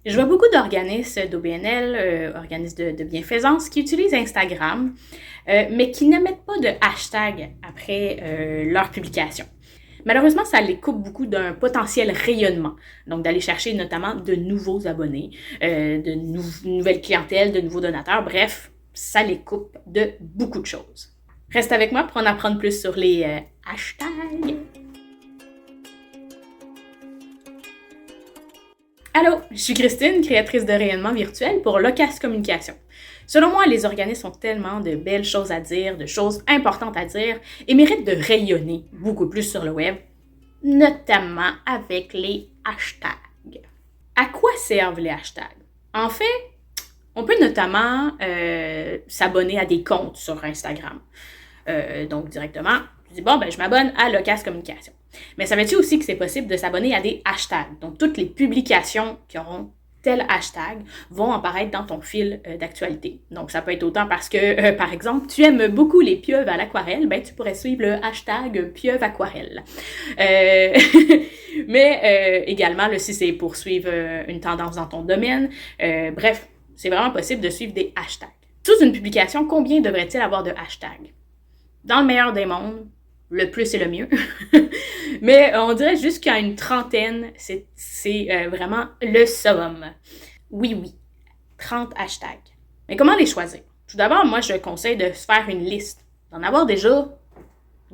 Je vois beaucoup d'organismes d'OBNL, organismes de bienfaisance, qui utilisent Instagram, mais qui ne mettent pas de hashtag après leur publication. Malheureusement, ça les coupe beaucoup d'un potentiel rayonnement. Donc, d'aller chercher notamment de nouveaux abonnés, de nouvelles clientèles, de nouveaux donateurs. Bref, ça les coupe de beaucoup de choses. Reste avec moi pour en apprendre plus sur les hashtags. Allô, je suis Christine, créatrice de rayonnement virtuel pour Locas Communication. Selon moi, les organismes ont tellement de belles choses à dire, de choses importantes à dire et méritent de rayonner beaucoup plus sur le web, notamment avec les hashtags. À quoi servent les hashtags? En fait, on peut notamment s'abonner à des comptes sur Instagram. Donc directement, je dis bon, je m'abonne à Locas Communication. Mais savais-tu aussi que c'est possible de s'abonner à des hashtags? Donc, toutes les publications qui auront tel hashtag vont apparaître dans ton fil d'actualité. Donc, ça peut être autant parce que, par exemple, tu aimes beaucoup les pieuvres à l'aquarelle, tu pourrais suivre le hashtag pieuvre aquarelle. Mais également, si c'est pour suivre une tendance dans ton domaine, bref, c'est vraiment possible de suivre des hashtags. Sous une publication, combien devrait-il avoir de hashtags? Dans le meilleur des mondes, le plus c'est le mieux. Mais on dirait jusqu'à une trentaine, c'est vraiment le summum. Oui, 30 hashtags. Mais comment les choisir? Tout d'abord, moi, je conseille de se faire une liste, d'en avoir déjà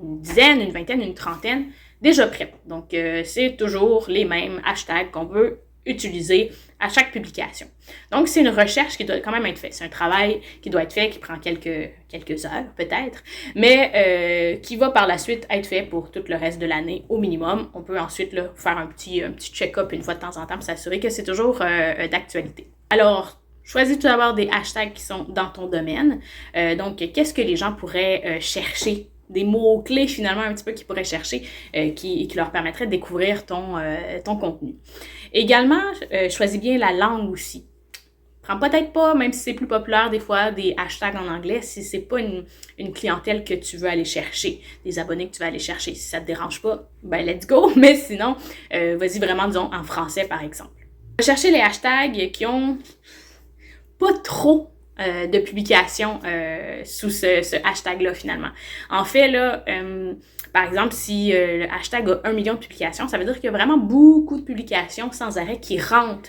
une dizaine, une vingtaine, une trentaine, déjà prêtes. Donc, c'est toujours les mêmes hashtags qu'on veut utiliser à chaque publication. Donc, c'est une recherche qui doit quand même être faite. C'est un travail qui doit être fait, qui prend quelques heures peut-être, mais qui va par la suite être fait pour tout le reste de l'année au minimum. On peut ensuite là, faire un petit check-up une fois de temps en temps pour s'assurer que c'est toujours d'actualité. Alors, choisis tout d'abord des hashtags qui sont dans ton domaine. Donc, qu'est-ce que les gens pourraient chercher? Des mots-clés finalement un petit peu qu'ils pourraient chercher qui leur permettraient de découvrir ton contenu. Également, choisis bien la langue aussi. Prends peut-être pas, même si c'est plus populaire des fois, des hashtags en anglais, si c'est pas une clientèle que tu veux aller chercher, des abonnés que tu veux aller chercher. Si ça te dérange pas, let's go, mais sinon, vas-y vraiment, disons, en français par exemple. Chercher les hashtags qui ont pas trop de publications sous ce hashtag-là, finalement. En fait, là, par exemple, si le hashtag a 1 million de publications, ça veut dire qu'il y a vraiment beaucoup de publications sans arrêt qui rentrent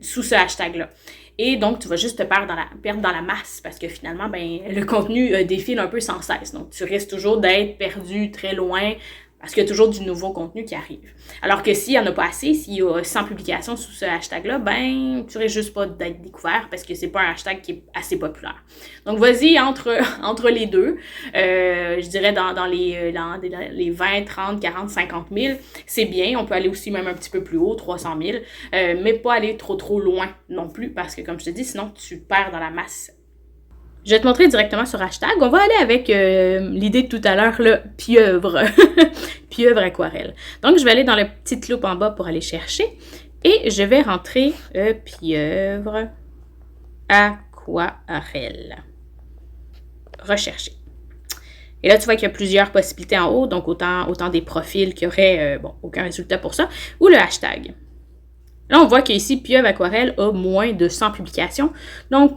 sous ce hashtag-là. Et donc, tu vas juste te perdre dans la masse parce que finalement, le contenu défile un peu sans cesse. Donc, tu risques toujours d'être perdu très loin parce qu'il y a toujours du nouveau contenu qui arrive. Alors que s'il n'y en a pas assez, s'il y a 100 publications sous ce hashtag-là, tu risques juste pas d'être découvert parce que c'est pas un hashtag qui est assez populaire. Donc, vas-y entre les deux. Je dirais dans les 20, 30, 40, 50 000, c'est bien. On peut aller aussi même un petit peu plus haut, 300 000, mais pas aller trop loin non plus parce que, comme je te dis, sinon, tu perds dans la masse. Je vais te montrer directement sur hashtag. On va aller avec l'idée de tout à l'heure, le pieuvre. Pieuvre aquarelle. Donc, je vais aller dans la petite loupe en bas pour aller chercher. Et je vais rentrer pieuvre aquarelle. Rechercher. Et là, tu vois qu'il y a plusieurs possibilités en haut. Donc, autant des profils qui auraient aucun résultat pour ça. Ou le hashtag. Là, on voit qu'ici, Pieuvre Aquarelle a moins de 100 publications. Donc,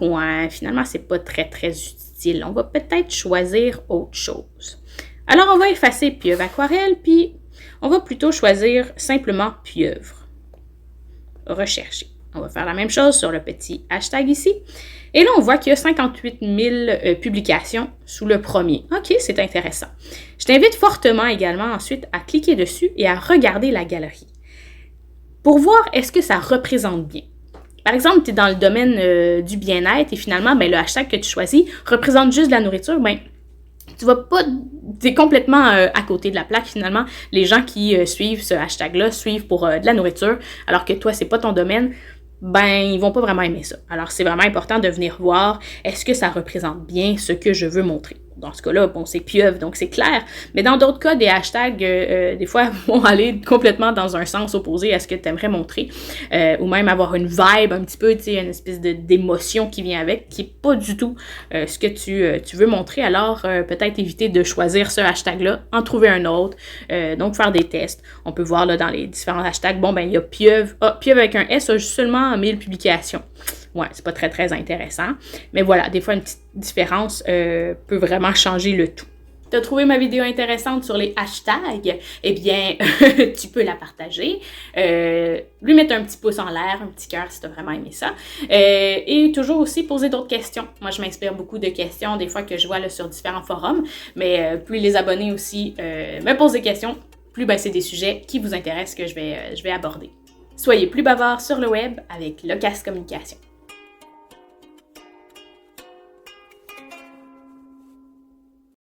finalement, c'est pas très, très utile. On va peut-être choisir autre chose. Alors, on va effacer Pieuvre Aquarelle, puis on va plutôt choisir simplement Pieuvre. Rechercher. On va faire la même chose sur le petit hashtag ici. Et là, on voit qu'il y a 58 000 publications sous le premier. OK, c'est intéressant. Je t'invite fortement également ensuite à cliquer dessus et à regarder la galerie. Pour voir est-ce que ça représente bien. Par exemple, tu es dans le domaine du bien-être et finalement, le hashtag que tu choisis représente juste de la nourriture, tu vas pas, t'es complètement à côté de la plaque finalement. Les gens qui suivent ce hashtag-là suivent pour de la nourriture, alors que toi, c'est pas ton domaine, ils vont pas vraiment aimer ça. Alors, c'est vraiment important de venir voir est-ce que ça représente bien ce que je veux montrer. dans ce cas-là, bon, c'est pieuvre, donc c'est clair. Mais dans d'autres cas, des hashtags, des fois, vont aller complètement dans un sens opposé à ce que tu aimerais montrer. Ou même avoir une vibe un petit peu, tu sais, une espèce d'émotion qui vient avec, qui n'est pas du tout ce que tu veux montrer. Alors, peut-être éviter de choisir ce hashtag-là, en trouver un autre. Donc, faire des tests. On peut voir là dans les différents hashtags, bon, ben, il y a pieuvre. Ah, pieuvre avec un S a seulement 1000 publications. Ouais, c'est pas très, très intéressant. Mais voilà, des fois, une petite différence peut vraiment changer le tout. Tu as trouvé ma vidéo intéressante sur les hashtags? Eh bien, tu peux la partager. Lui mettre un petit pouce en l'air, un petit cœur si tu as vraiment aimé ça. Et toujours aussi poser d'autres questions. Moi, je m'inspire beaucoup de questions, des fois que je vois là, sur différents forums. Mais plus les abonnés aussi me posent des questions, plus ben, c'est des sujets qui vous intéressent que je vais aborder. Soyez plus bavards sur le web avec Locas Communication.